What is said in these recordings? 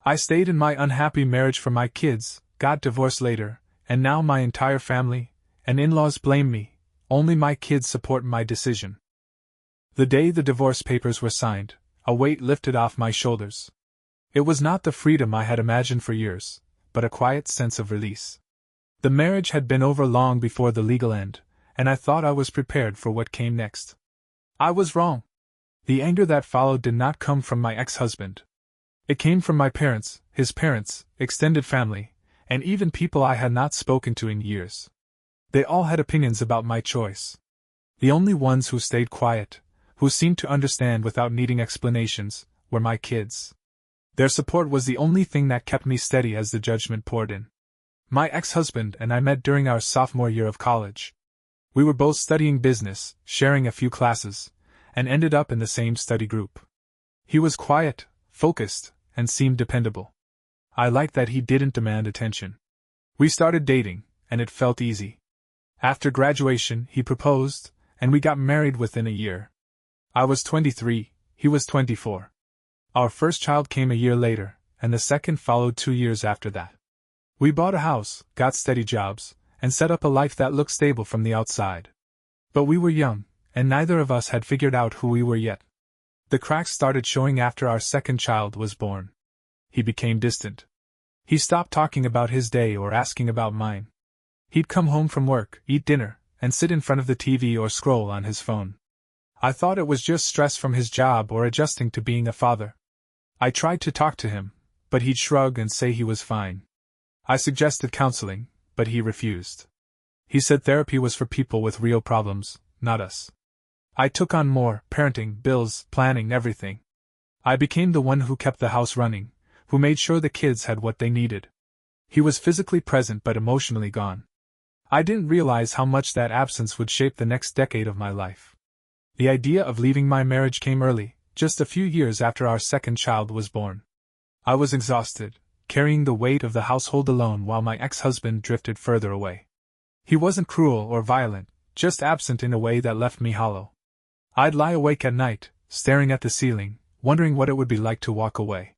I stayed in my unhappy marriage for my kids, got divorced later, and now my entire family and in-laws blame me. Only my kids support my decision. The day the divorce papers were signed, a weight lifted off my shoulders. It was not the freedom I had imagined for years, but a quiet sense of release. The marriage had been over long before the legal end, and I thought I was prepared for what came next. I was wrong. The anger that followed did not come from my ex-husband. It came from my parents, his parents, extended family, and even people I had not spoken to in years. They all had opinions about my choice. The only ones who stayed quiet, who seemed to understand without needing explanations, were my kids. Their support was the only thing that kept me steady as the judgment poured in. My ex-husband and I met during our sophomore year of college. We were both studying business, sharing a few classes, and ended up in the same study group. He was quiet, focused, and seemed dependable. I liked that he didn't demand attention. We started dating, and it felt easy. After graduation, he proposed, and we got married within a year. I was 23, he was 24. Our first child came a year later, and the second followed 2 years after that. We bought a house, got steady jobs, and set up a life that looked stable from the outside. But we were young, and neither of us had figured out who we were yet. The cracks started showing after our second child was born. He became distant. He stopped talking about his day or asking about mine. He'd come home from work, eat dinner, and sit in front of the TV or scroll on his phone. I thought it was just stress from his job or adjusting to being a father. I tried to talk to him, but he'd shrug and say he was fine. I suggested counseling, but he refused. He said therapy was for people with real problems, not us. I took on more, parenting, bills, planning, everything. I became the one who kept the house running, who made sure the kids had what they needed. He was physically present but emotionally gone. I didn't realize how much that absence would shape the next decade of my life. The idea of leaving my marriage came early, just a few years after our second child was born. I was exhausted, carrying the weight of the household alone while my ex-husband drifted further away. He wasn't cruel or violent, just absent in a way that left me hollow. I'd lie awake at night, staring at the ceiling, wondering what it would be like to walk away.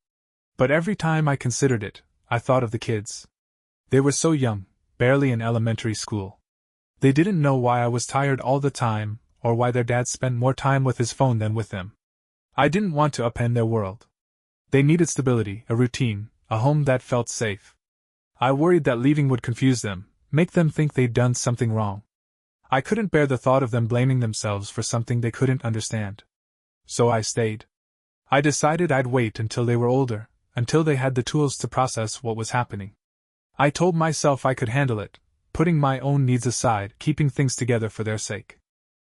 But every time I considered it, I thought of the kids. They were so young, barely in elementary school. They didn't know why I was tired all the time, or why their dad spent more time with his phone than with them. I didn't want to upend their world. They needed stability, a routine, a home that felt safe. I worried that leaving would confuse them, make them think they'd done something wrong. I couldn't bear the thought of them blaming themselves for something they couldn't understand. So I stayed. I decided I'd wait until they were older, until they had the tools to process what was happening. I told myself I could handle it, putting my own needs aside, keeping things together for their sake.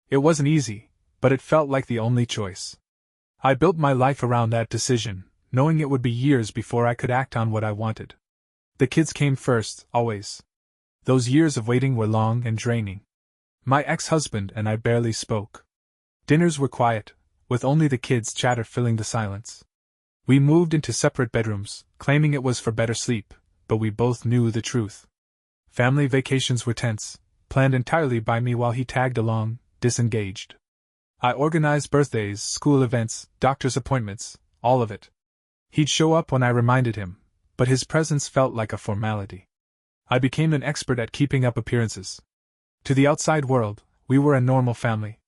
It wasn't easy, but it felt like the only choice. I built my life around that decision, knowing it would be years before I could act on what I wanted. The kids came first, always. Those years of waiting were long and draining. My ex-husband and I barely spoke. Dinners were quiet, with only the kids' chatter filling the silence. We moved into separate bedrooms, claiming it was for better sleep, but we both knew the truth. Family vacations were tense, planned entirely by me while he tagged along, disengaged. I organized birthdays, school events, doctor's appointments, all of it. He'd show up when I reminded him, but his presence felt like a formality. I became an expert at keeping up appearances. To the outside world, we were a normal family.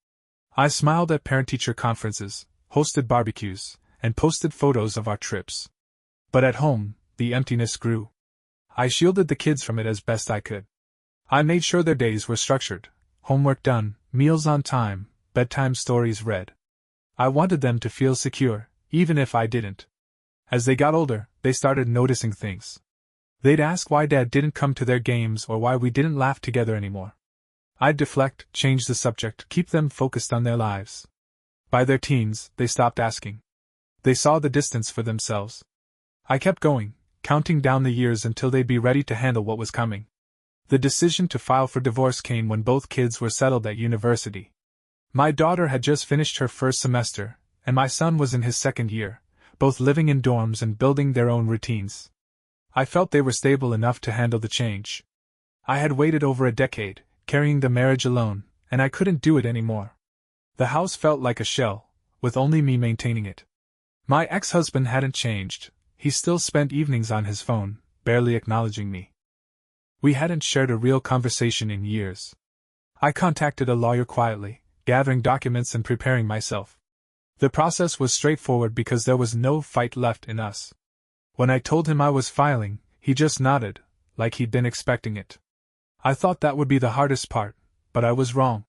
I smiled at parent-teacher conferences, hosted barbecues, and posted photos of our trips. But at home, the emptiness grew. I shielded the kids from it as best I could. I made sure their days were structured, homework done, meals on time, bedtime stories read. I wanted them to feel secure, even if I didn't. As they got older, they started noticing things. They'd ask why Dad didn't come to their games or why we didn't laugh together anymore. I'd deflect, change the subject, keep them focused on their lives. By their teens, they stopped asking. They saw the distance for themselves. I kept going, counting down the years until they'd be ready to handle what was coming. The decision to file for divorce came when both kids were settled at university. My daughter had just finished her first semester, and my son was in his second year, both living in dorms and building their own routines. I felt they were stable enough to handle the change. I had waited over a decade, carrying the marriage alone, and I couldn't do it anymore. The house felt like a shell, with only me maintaining it. My ex-husband hadn't changed. he still spent evenings on his phone, barely acknowledging me. We hadn't shared a real conversation in years. I contacted a lawyer quietly, gathering documents and preparing myself. The process was straightforward because there was no fight left in us. When I told him I was filing, he just nodded, like he'd been expecting it. I thought that would be the hardest part, but I was wrong.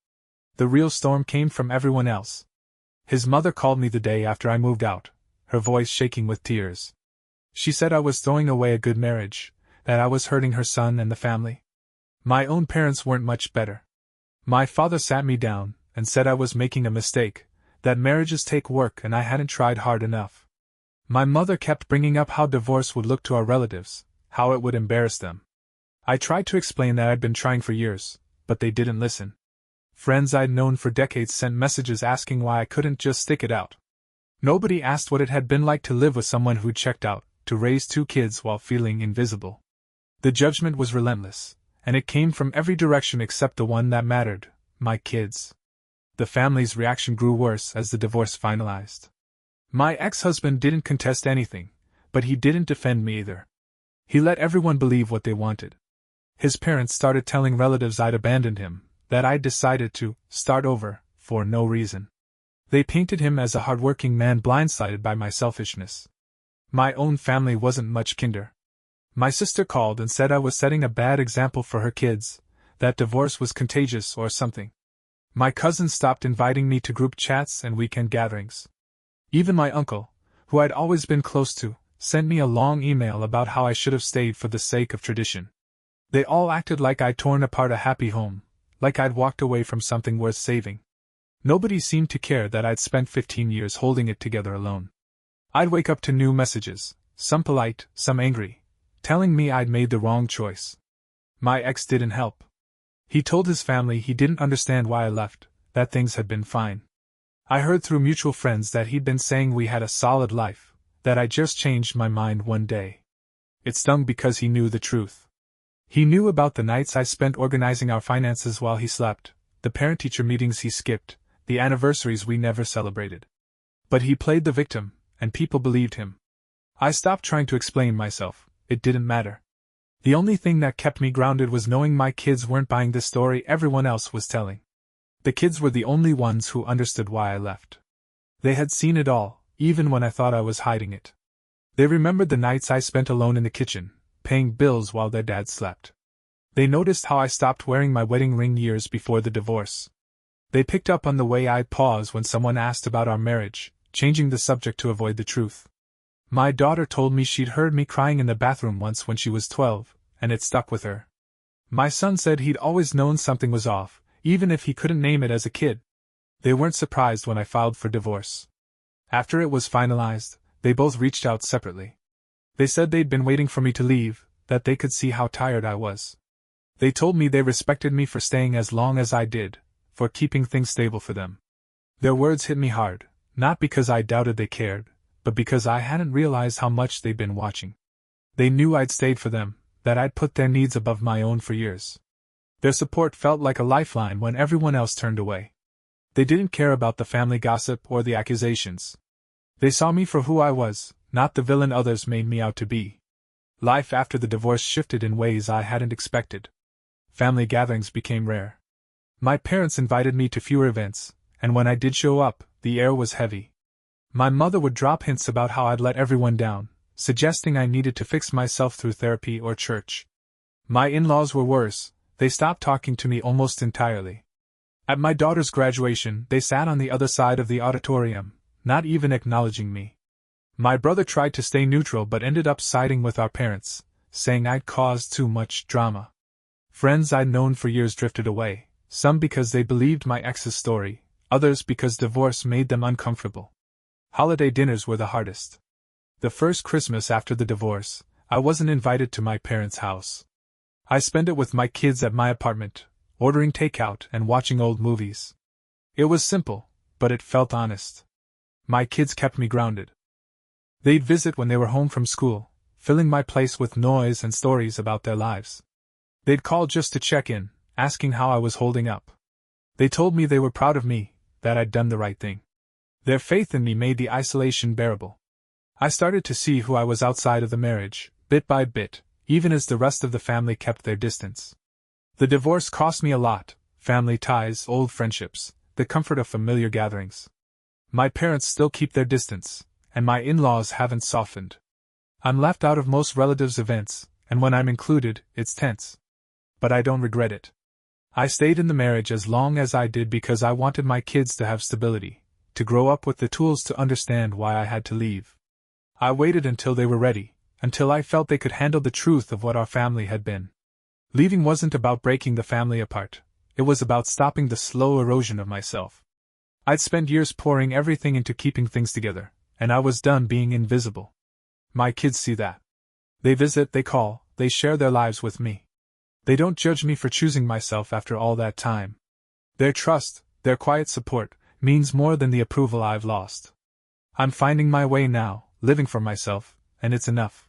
The real storm came from everyone else. His mother called me the day after I moved out, her voice shaking with tears. She said I was throwing away a good marriage, that I was hurting her son and the family. My own parents weren't much better. My father sat me down and said I was making a mistake, that marriages take work and I hadn't tried hard enough. My mother kept bringing up how divorce would look to our relatives, how it would embarrass them. I tried to explain that I'd been trying for years, but they didn't listen. Friends I'd known for decades sent messages asking why I couldn't just stick it out. Nobody asked what it had been like to live with someone who'd checked out, to raise 2 kids while feeling invisible. The judgment was relentless, and it came from every direction except the one that mattered, my kids. The family's reaction grew worse as the divorce finalized. My ex-husband didn't contest anything, but he didn't defend me either. He let everyone believe what they wanted. His parents started telling relatives I'd abandoned him, that I'd decided to start over, for no reason. They painted him as a hardworking man blindsided by my selfishness. My own family wasn't much kinder. My sister called and said I was setting a bad example for her kids, that divorce was contagious or something. My cousins stopped inviting me to group chats and weekend gatherings. Even my uncle, who I'd always been close to, sent me a long email about how I should have stayed for the sake of tradition. They all acted like I'd torn apart a happy home, like I'd walked away from something worth saving. Nobody seemed to care that I'd spent 15 years holding it together alone. I'd wake up to new messages, some polite, some angry, telling me I'd made the wrong choice. My ex didn't help. He told his family he didn't understand why I left, that things had been fine. I heard through mutual friends that he'd been saying we had a solid life, that I just changed my mind one day. It stung because he knew the truth. He knew about the nights I spent organizing our finances while he slept, the parent-teacher meetings he skipped, the anniversaries we never celebrated. But he played the victim, and people believed him. I stopped trying to explain myself, it didn't matter. The only thing that kept me grounded was knowing my kids weren't buying the story everyone else was telling. The kids were the only ones who understood why I left. They had seen it all, even when I thought I was hiding it. They remembered the nights I spent alone in the kitchen, paying bills while their dad slept. They noticed how I stopped wearing my wedding ring years before the divorce. They picked up on the way I'd pause when someone asked about our marriage, changing the subject to avoid the truth. My daughter told me she'd heard me crying in the bathroom once when she was 12, and it stuck with her. My son said he'd always known something was off, even if he couldn't name it as a kid. They weren't surprised when I filed for divorce. After it was finalized, they both reached out separately. They said they'd been waiting for me to leave, that they could see how tired I was. They told me they respected me for staying as long as I did, for keeping things stable for them. Their words hit me hard, not because I doubted they cared, but because I hadn't realized how much they'd been watching. They knew I'd stayed for them, that I'd put their needs above my own for years. Their support felt like a lifeline when everyone else turned away. They didn't care about the family gossip or the accusations. They saw me for who I was, not the villain others made me out to be. Life after the divorce shifted in ways I hadn't expected. Family gatherings became rare. My parents invited me to fewer events, and when I did show up, the air was heavy. My mother would drop hints about how I'd let everyone down, suggesting I needed to fix myself through therapy or church. My in-laws were worse, they stopped talking to me almost entirely. At my daughter's graduation, they sat on the other side of the auditorium, not even acknowledging me. My brother tried to stay neutral but ended up siding with our parents, saying I'd caused too much drama. Friends I'd known for years drifted away, some because they believed my ex's story, others because divorce made them uncomfortable. Holiday dinners were the hardest. The first Christmas after the divorce, I wasn't invited to my parents' house. I spent it with my kids at my apartment, ordering takeout and watching old movies. It was simple, but it felt honest. My kids kept me grounded. They'd visit when they were home from school, filling my place with noise and stories about their lives. They'd call just to check in, asking how I was holding up. They told me they were proud of me, that I'd done the right thing. Their faith in me made the isolation bearable. I started to see who I was outside of the marriage, bit by bit, even as the rest of the family kept their distance. The divorce cost me a lot: family ties, old friendships, the comfort of familiar gatherings. My parents still keep their distance, and my in-laws haven't softened. I'm left out of most relatives' events, and when I'm included, it's tense. But I don't regret it. I stayed in the marriage as long as I did because I wanted my kids to have stability, to grow up with the tools to understand why I had to leave. I waited until they were ready, until I felt they could handle the truth of what our family had been. Leaving wasn't about breaking the family apart, it was about stopping the slow erosion of myself. I'd spent years pouring everything into keeping things together, and I was done being invisible. My kids see that. They visit, they call, they share their lives with me. They don't judge me for choosing myself after all that time. Their trust, their quiet support, means more than the approval I've lost. I'm finding my way now, living for myself, and it's enough.